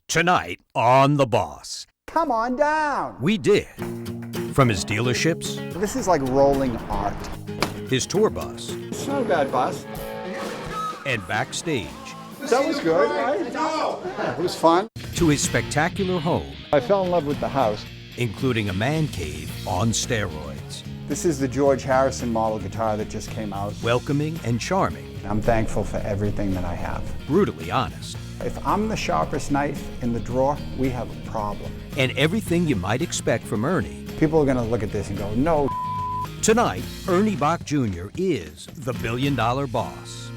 Tonight on The Boss. Come on down. We did. From his dealerships, This is like rolling art. his tour bus, It's not a bad bus. and backstage, That was good, right? No. It was fun. to his spectacular home, I fell in love with the house. including a man cave on steroids, This is the George Harrison model guitar that just came out. welcoming and charming, I'm thankful for everything that I have. brutally honest, If I'm the sharpest knife in the drawer, we have a problem. and everything you might expect from Ernie. People are gonna look at this and go, no. Tonight, Ernie Boch Jr. is the billion-dollar boss.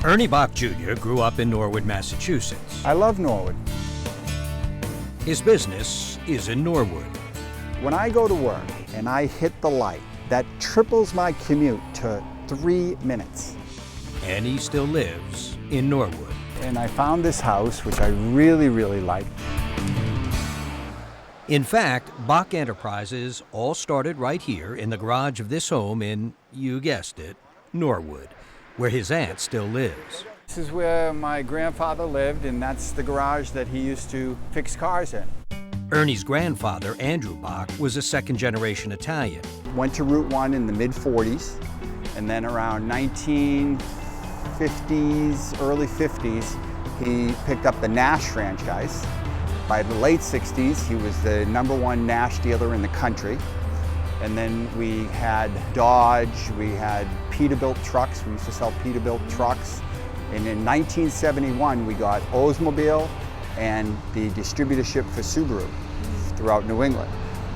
Ernie Boch Jr. grew up in Norwood, Massachusetts. I love Norwood. His business is in Norwood. When I go to work and I hit the light, that triples my commute to 3 minutes. And he still lives in Norwood. And I found this house, which I really, really like. In fact, Boch Enterprises all started right here in the garage of this home in, you guessed it, Norwood, where his aunt still lives. This is where my grandfather lived, and that's the garage that he used to fix cars in. Ernie's grandfather, Andrew Boch, was a second-generation Italian. Went to Route 1 in the mid-40s, and then around 1950s, early 50s, he picked up the Nash franchise. By the late 60s, he was the #1 Nash dealer in the country. And then we had Dodge, we had Peterbilt trucks, we used to sell Peterbilt trucks. And in 1971, we got Oldsmobile and the distributorship for Subaru throughout New England,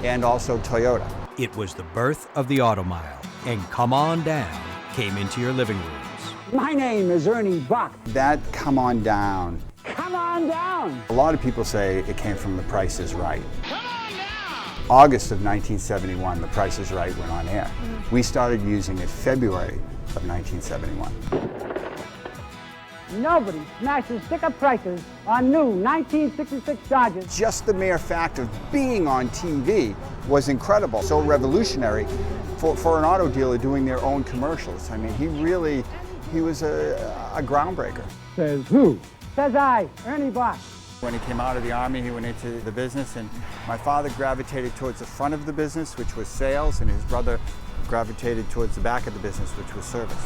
and also Toyota. It was the birth of the Auto Mile, and Come On Down came into your living rooms. My name is Ernie Boch. That Come On Down. Come on down. A lot of people say it came from The Price is Right. August of 1971, The Price is Right went on air. We started using it February of 1971. Nobody smashes stick-up prices on new 1966 Dodges. Just the mere fact of being on TV was incredible, so revolutionary for an auto dealer doing their own commercials. I mean, he was a groundbreaker. Says who? Says I, Ernie Boch. When he came out of the Army, he went into the business, and my father gravitated towards the front of the business, which was sales, and his brother gravitated towards the back of the business, which was service.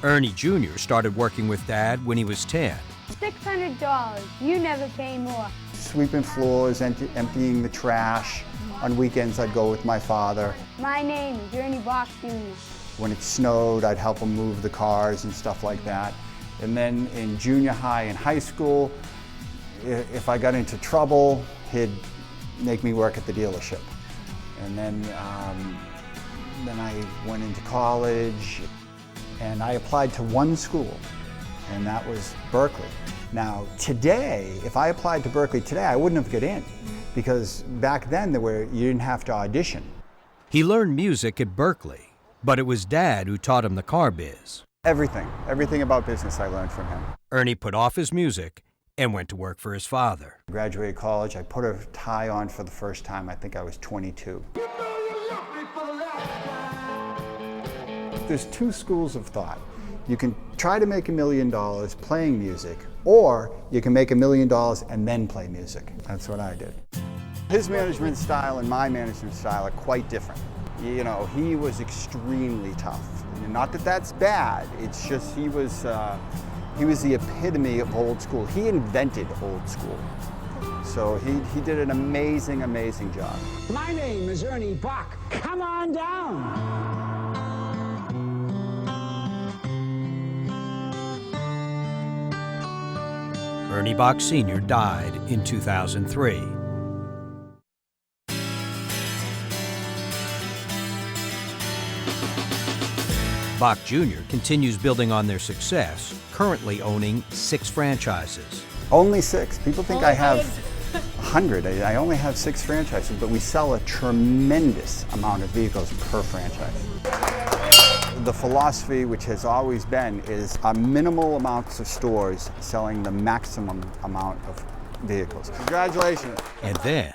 Ernie Jr. started working with Dad when he was 10. $600. You never pay more. Sweeping floors, emptying the trash. On weekends, I'd go with my father. My name is Ernie Boch Jr. When it snowed, I'd help him move the cars and stuff like that. And then in junior high and high school, if I got into trouble, he'd make me work at the dealership. And then I went into college, and I applied to one school, and that was Berkeley. Now, today, if I applied to Berkeley today, I wouldn't have got in, because back then you didn't have to audition. He learned music at Berkeley, but it was Dad who taught him the car biz. Everything about business I learned from him. Ernie put off his music and went to work for his father. Graduated college, I put a tie on for the first time. I think I was 22. There's two schools of thought. You can try to make $1 million playing music, or you can make $1 million and then play music. That's what I did. His management style and my management style are quite different. You know, he was extremely tough. Not that that's bad, it's just he was the epitome of old school. He invented old school. So he did an amazing, amazing job. My name is Ernie Boch. Come on down. Ernie Boch Sr. died in 2003. Boch Jr. continues building on their success, currently owning 6 franchises. Only 6. People think I have 100. I only have 6 franchises, but we sell a tremendous amount of vehicles per franchise. The philosophy, which has always been, is a minimal amounts of stores selling the maximum amount of vehicles. Congratulations. And then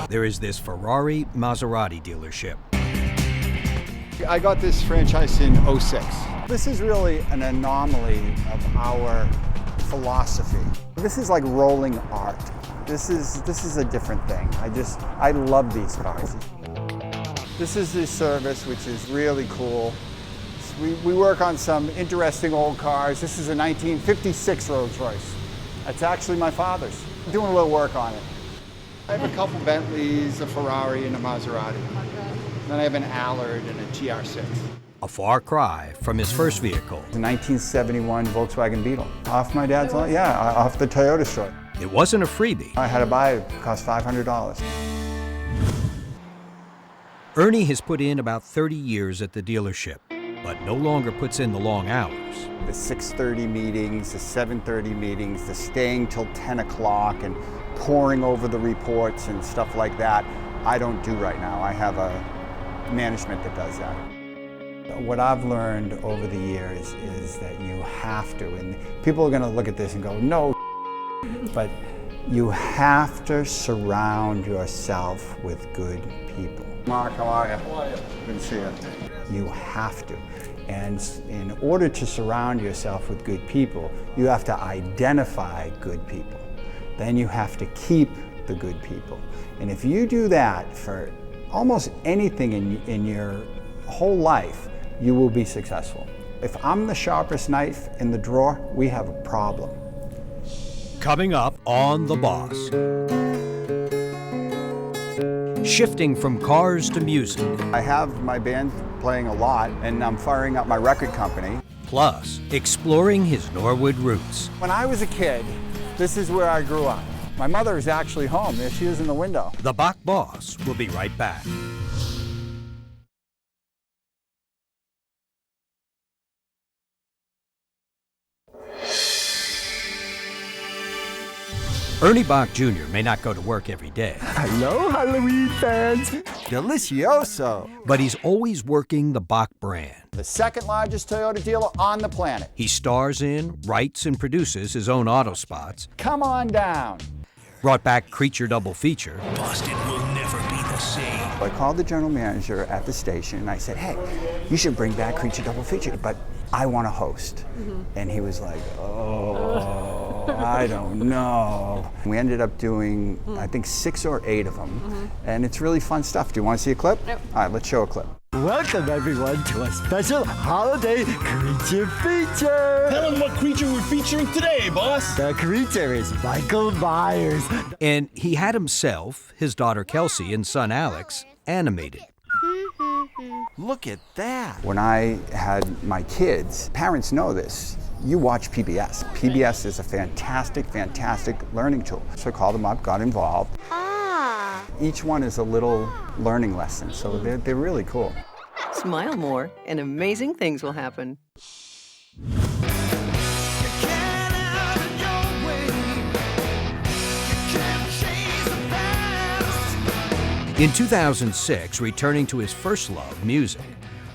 there is this Ferrari Maserati dealership. I got this franchise in '06. This is really an anomaly of our philosophy. This is like rolling art. This is a different thing. I love these cars. This is the service, which is really cool. We work on some interesting old cars. This is a 1956 Rolls Royce. That's actually my father's. I'm doing a little work on it. I have a couple Bentleys, a Ferrari, and a Maserati. Then I have an Allard and a TR6. A far cry from his first vehicle. The 1971 Volkswagen Beetle. Off my dad's lot? Yeah, off the Toyota store. It wasn't a freebie. I had to buy it. It cost $500. Ernie has put in about 30 years at the dealership, but no longer puts in the long hours. The 6:30 meetings, the 7:30 meetings, the staying till 10 o'clock and poring over the reports and stuff like that, I don't do right now. I have a management that does that. What I've learned over the years is that you have to, and people are going to look at this and go, no, but you have to surround yourself with good people. Mark, how are you? How are you? Good to see you. You have to. And in order to surround yourself with good people, you have to identify good people. Then you have to keep the good people. And if you do that for almost anything in your whole life, you will be successful. If I'm the sharpest knife in the drawer, we have a problem. Coming up on The Boss. Shifting from cars to music. I have my band playing a lot, and I'm firing up my record company. Plus, exploring his Norwood roots. When I was a kid, this is where I grew up. My mother is actually home. There she is in the window. The Boch Boss will be right back. Ernie Boch Jr. may not go to work every day. Hello, Halloween fans. Delicioso. But he's always working the Boch brand. The second largest Toyota dealer on the planet. He stars in, writes, and produces his own auto spots. Come on down. Brought back Creature Double Feature. Boston will never be the same. I called the general manager at the station and I said, hey, you should bring back Creature Double Feature, but I want to host. And he was like, oh, I don't know. We ended up doing, I think, 6 or 8 of them. And it's really fun stuff. Do you want to see a clip? Yep. All right, let's show a clip. Welcome everyone to a special holiday creature feature. Tell them what creature we're featuring today, boss. The creature is Michael Myers. And he had himself, his daughter Kelsey, and son Alex animated. Look at that. When I had my kids, parents know this. You watch PBS. PBS is a fantastic, fantastic learning tool. So I called them up, got involved. Each one is a little learning lesson, so they're really cool. Smile more, and amazing things will happen. In 2006, returning to his first love, music,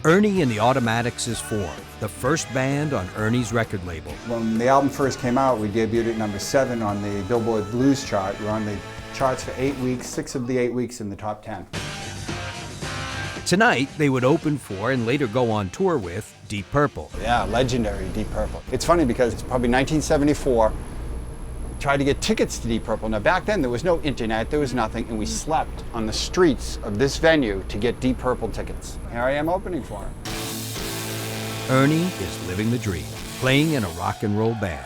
Ernie and the Automatics is formed, the first band on Ernie's record label. When the album first came out, we debuted at number 7 on the Billboard Blues chart. We were on the charts for 8 weeks, 6 of the 8 weeks in the top 10. Tonight, they would open for and later go on tour with Deep Purple. Yeah, legendary Deep Purple. It's funny because it's probably 1974. Tried to get tickets to Deep Purple. Now back then there was no internet, there was nothing, and we slept on the streets of this venue to get Deep Purple tickets. Here I am opening for him. Ernie is living the dream, playing in a rock and roll band.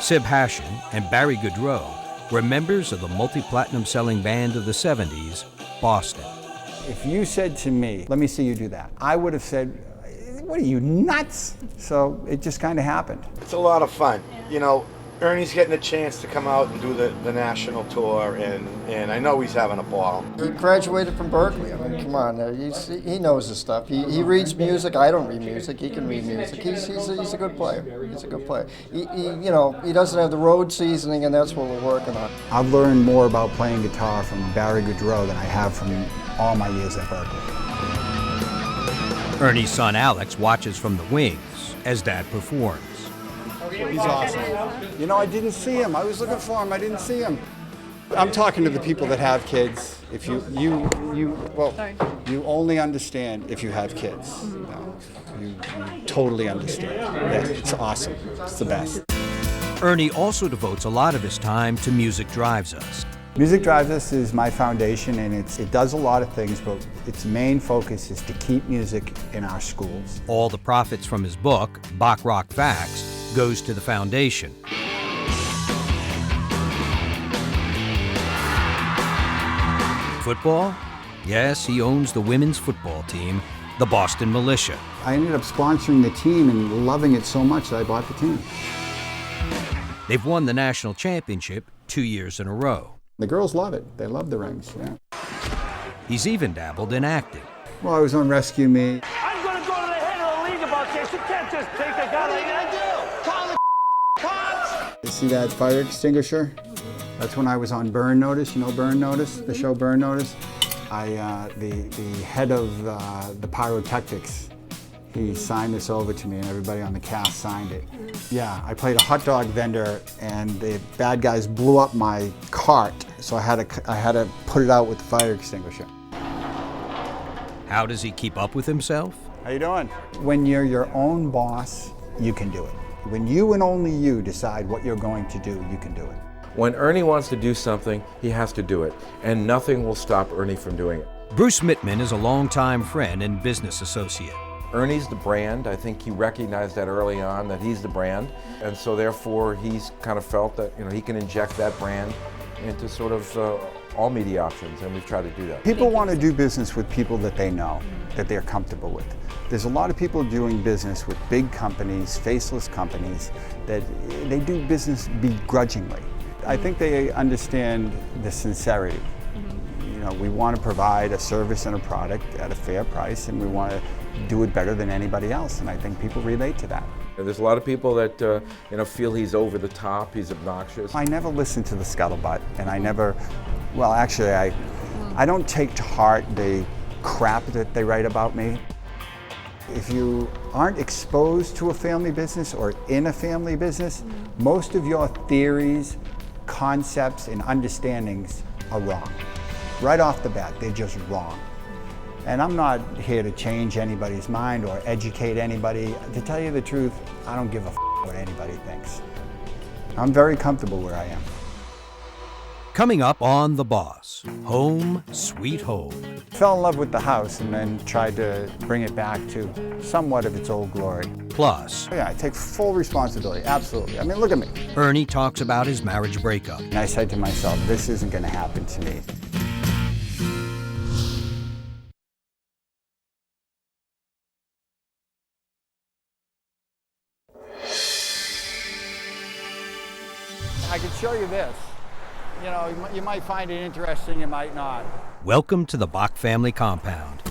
Sib Hashin and Barry Goodrow were members of the multi-platinum selling band of the 70s, Boston. If you said to me, let me see you do that, I would have said, what are you, nuts? So it just kind of happened. It's a lot of fun. You know, Ernie's getting a chance to come out and do the national tour, and I know he's having a ball. He graduated from Berkeley. I mean, come on, he knows his stuff. He reads music. I don't read music. He can read music. He's a good player. He's a good player. He doesn't have the road seasoning, and that's what we're working on. I've learned more about playing guitar from Barry Goodrow than I have from all my years at Berkeley. Ernie's son Alex watches from the wings as Dad performs. He's awesome. You know, I didn't see him. I was looking for him. I didn't see him. I'm talking to the people that have kids. If you only understand if you have kids. You totally understand. Yeah, it's awesome. It's the best. Ernie also devotes a lot of his time to Music Drives Us. Music Drives Us is my foundation, and it does a lot of things, but its main focus is to keep music in our schools. All the profits from his book, Bach Rock Facts, goes to the foundation. Football? Yes, he owns the women's football team, the Boston Militia. I ended up sponsoring the team and loving it so much that I bought the team. They've won the national championship 2 years in a row. The girls love it. They love the rings, yeah. He's even dabbled in acting. Well, I was on Rescue Me. I'm going to go to the head of the league about this. You can't just take a guy like that. Call the cops. You see that fire extinguisher? That's when I was on Burn Notice. You know Burn Notice? The show Burn Notice? The head of the pyrotechnics, he signed this over to me, and everybody on the cast signed it. Yeah, I played a hot dog vendor, and the bad guys blew up my cart, so I had to put it out with the fire extinguisher. How does he keep up with himself? How you doing? When you're your own boss, you can do it. When you and only you decide what you're going to do, you can do it. When Ernie wants to do something, he has to do it, and nothing will stop Ernie from doing it. Bruce Mittman is a longtime friend and business associate. Ernie's the brand. I think he recognized that early on, that he's the brand, and so therefore he's kind of felt that he can inject that brand into sort of all media options, and we've tried to do that. People want to do business with people that they know, that they're comfortable with. There's a lot of people doing business with big companies, faceless companies, that they do business begrudgingly. I think they understand the sincerity. We want to provide a service and a product at a fair price, and we want to do it better than anybody else, and I think people relate to that. There's a lot of people that feel he's over the top, he's obnoxious. I never listen to the scuttlebutt, and I don't take to heart the crap that they write about me. If you aren't exposed to a family business or in a family business, most of your theories, concepts, and understandings are wrong. Right off the bat, they're just wrong. And I'm not here to change anybody's mind or educate anybody. To tell you the truth, I don't give a what anybody thinks. I'm very comfortable where I am. Coming up on The Boss, Home Sweet Home. Fell in love with the house and then tried to bring it back to somewhat of its old glory. Plus, yeah, I take full responsibility, absolutely. I mean, look at me. Ernie talks about his marriage breakup. And I said to myself, this isn't going to happen to me. I could show you this. You might find it interesting, you might not. Welcome to the Boch family compound.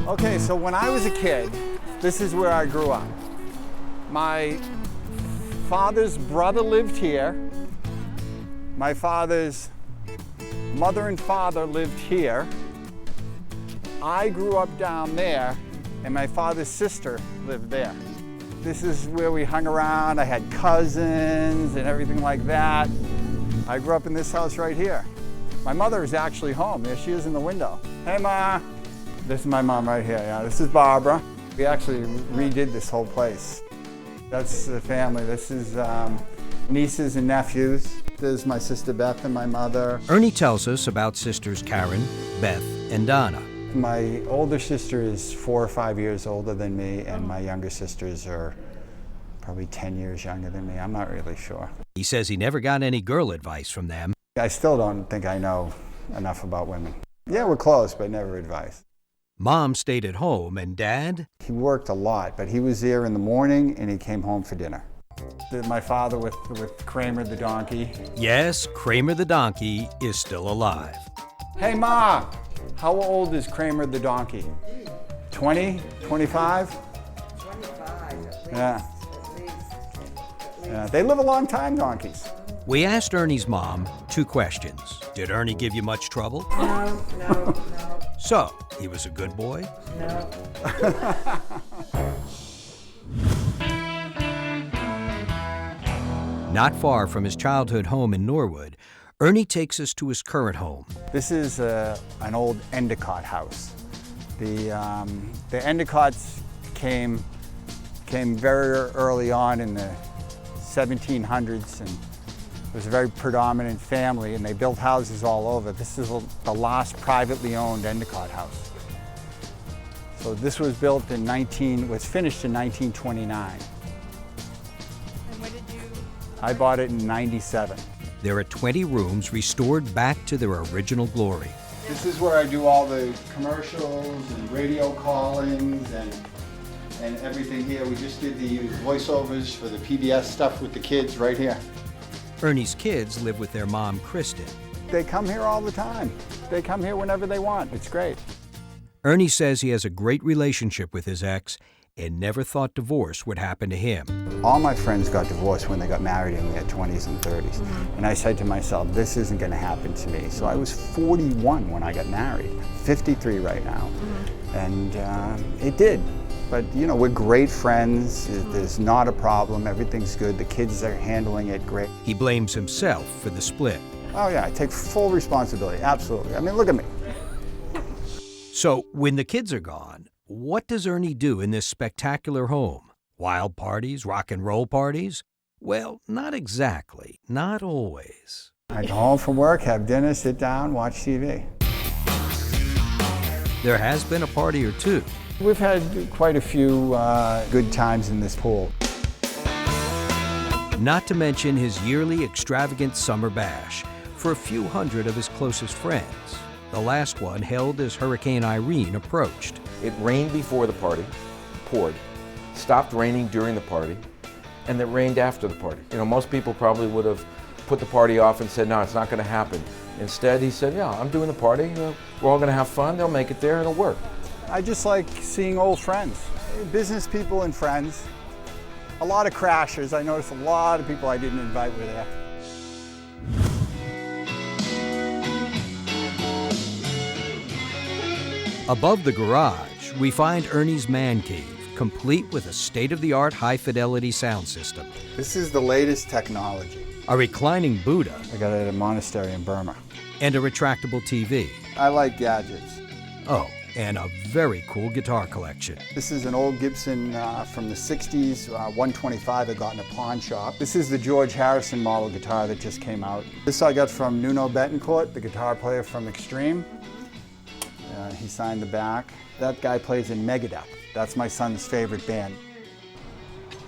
Okay, so when I was a kid, this is where I grew up. My father's brother lived here. My father's mother and father lived here. I grew up down there, and my father's sister lived there. This is where we hung around. I had cousins and everything like that. I grew up in this house right here. My mother is actually home. There she is in the window. Hey, Ma. This is my mom right here. Yeah, this is Barbara. We actually redid this whole place. That's the family. This is nieces and nephews. This is my sister Beth and my mother. Ernie tells us about sisters Karen, Beth, and Donna. My older sister is 4 or 5 years older than me, and my younger sisters are probably 10 years younger than me. I'm not really sure. He says he never got any girl advice from them. I still don't think I know enough about women. Yeah, we're close, but never advice. Mom stayed at home, and Dad? He worked a lot, but he was there in the morning, and he came home for dinner. my father with Kramer the donkey. Yes, Kramer the donkey is still alive. Hey, Ma, how old is Kramer the donkey? 20, 25? 25, at least. Yeah. At least. Yeah, they live a long time, donkeys. We asked Ernie's mom 2 questions. Did Ernie give you much trouble? No. So, he was a good boy? No. Not far from his childhood home in Norwood, Ernie takes us to his current home. This is an old Endicott house. The Endicotts came very early on in the 1700s, and it was a very predominant family, and they built houses all over. This is the last privately owned Endicott house. So this was built was finished in 1929. And when did you? I bought it in 97. There are 20 rooms restored back to their original glory. This is where I do all the commercials and radio callings and everything here. We just did the voiceovers for the PBS stuff with the kids right here. Ernie's kids live with their mom, Kristen. They come here all the time. They come here whenever they want. It's great. Ernie says he has a great relationship with his ex and never thought divorce would happen to him. All my friends got divorced when they got married in their 20s and 30s. And I said to myself, this isn't going to happen to me. So I was 41 when I got married, 53 right now. And it did. But, you know, we're great friends. There's not a problem. Everything's good. The kids are handling it great. He blames himself for the split. Oh, yeah, I take full responsibility. Absolutely. I mean, look at me. So, when the kids are gone, what does Ernie do in this spectacular home? Wild parties, rock and roll parties? Well, not exactly. Not always. I go home from work, have dinner, sit down, watch TV. There has been a party or two. We've had quite a few good times in this pool. Not to mention his yearly extravagant summer bash for a few hundred of his closest friends. The last one held as Hurricane Irene approached. It rained before the party, poured, stopped raining during the party, and it rained after the party. You know, most people probably would have put the party off and said, no, it's not going to happen. Instead, he said, yeah, I'm doing the party. We're all going to have fun. They'll make it there. It'll work. I just like seeing old friends, business people and friends. A lot of crashers. I noticed a lot of people I didn't invite were there. Above the garage, we find Ernie's man cave, complete with a state-of-the-art high-fidelity sound system. This is the latest technology. A reclining Buddha. I got it at a monastery in Burma. And a retractable TV. I like gadgets. Oh, and a very cool guitar collection. This is an old Gibson from the 60s, 125 I got in a pawn shop. This is the George Harrison model guitar that just came out. This I got from Nuno Betancourt, the guitar player from Extreme. He signed the back. That guy plays in Megadeth. That's my son's favorite band.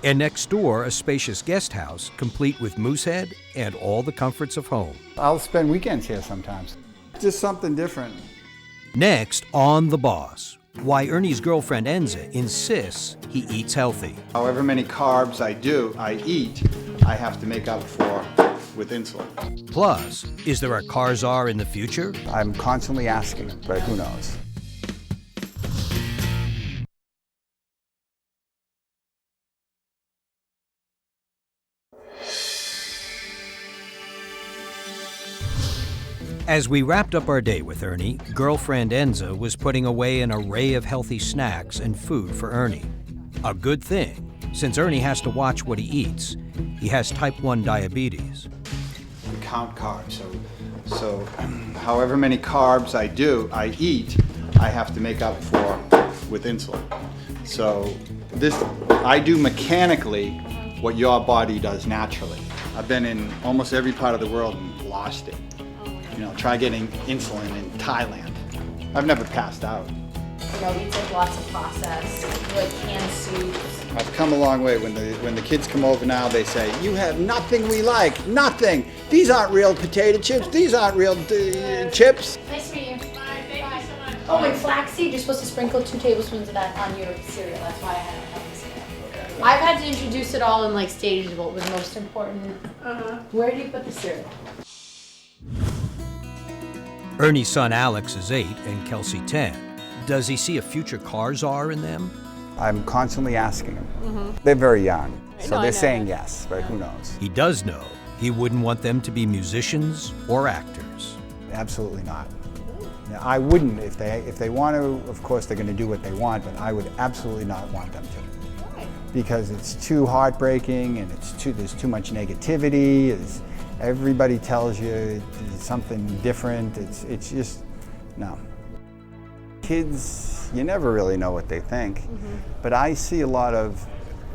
And next door, a spacious guest house, complete with Moosehead and all the comforts of home. I'll spend weekends here sometimes. Just something different. Next, on The Boss, why Ernie's girlfriend Enza insists he eats healthy. However many carbs I eat, I have to make up for with insulin. Plus, is there a car czar in the future? I'm constantly asking, but who knows? As we wrapped up our day with Ernie, girlfriend Enza was putting away an array of healthy snacks and food for Ernie. A good thing, since Ernie has to watch what he eats. He has type 1 diabetes. We count carbs, so however many carbs I eat, I have to make up for with insulin. So I do mechanically what your body does naturally. I've been in almost every part of the world and lost it. You know, try getting insulin in Thailand. I've never passed out. You know, we take lots of processed, like canned soups. I've come a long way. When the kids come over now, they say, "You have nothing we like, nothing. These aren't real potato chips. These aren't real chips." Nice to meet you. Bye, thank you so much. Oh, and flaxseed, you're supposed to sprinkle 2 tablespoons of that on your cereal. That's why I haven't had this yet. I've had to introduce it all in like stages of what was most important. Where do you put the cereal? Ernie's son Alex is 8 and Kelsey 10. Does he see a future car czar in them? I'm constantly asking them. They're very young, so they're saying yes, but who knows? He does know he wouldn't want them to be musicians or actors. Absolutely not. I wouldn't. If they want to, of course they're going to do what they want, but I would absolutely not want them to. Because it's too heartbreaking and there's too much negativity. Everybody tells you it's something different. It's just, no. Kids, you never really know what they think, but I see a lot of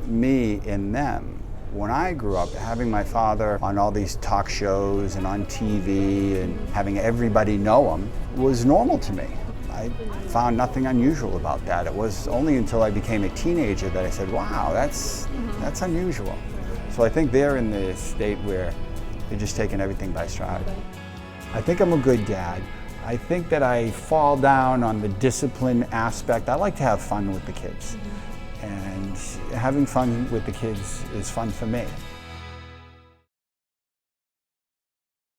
me in them. When I grew up, having my father on all these talk shows and on TV and having everybody know him was normal to me. I found nothing unusual about that. It was only until I became a teenager that I said, wow, that's unusual. So I think they're in the state where they're just taking everything by stride. I think I'm a good dad. I think that I fall down on the discipline aspect. I like to have fun with the kids. And having fun with the kids is fun for me.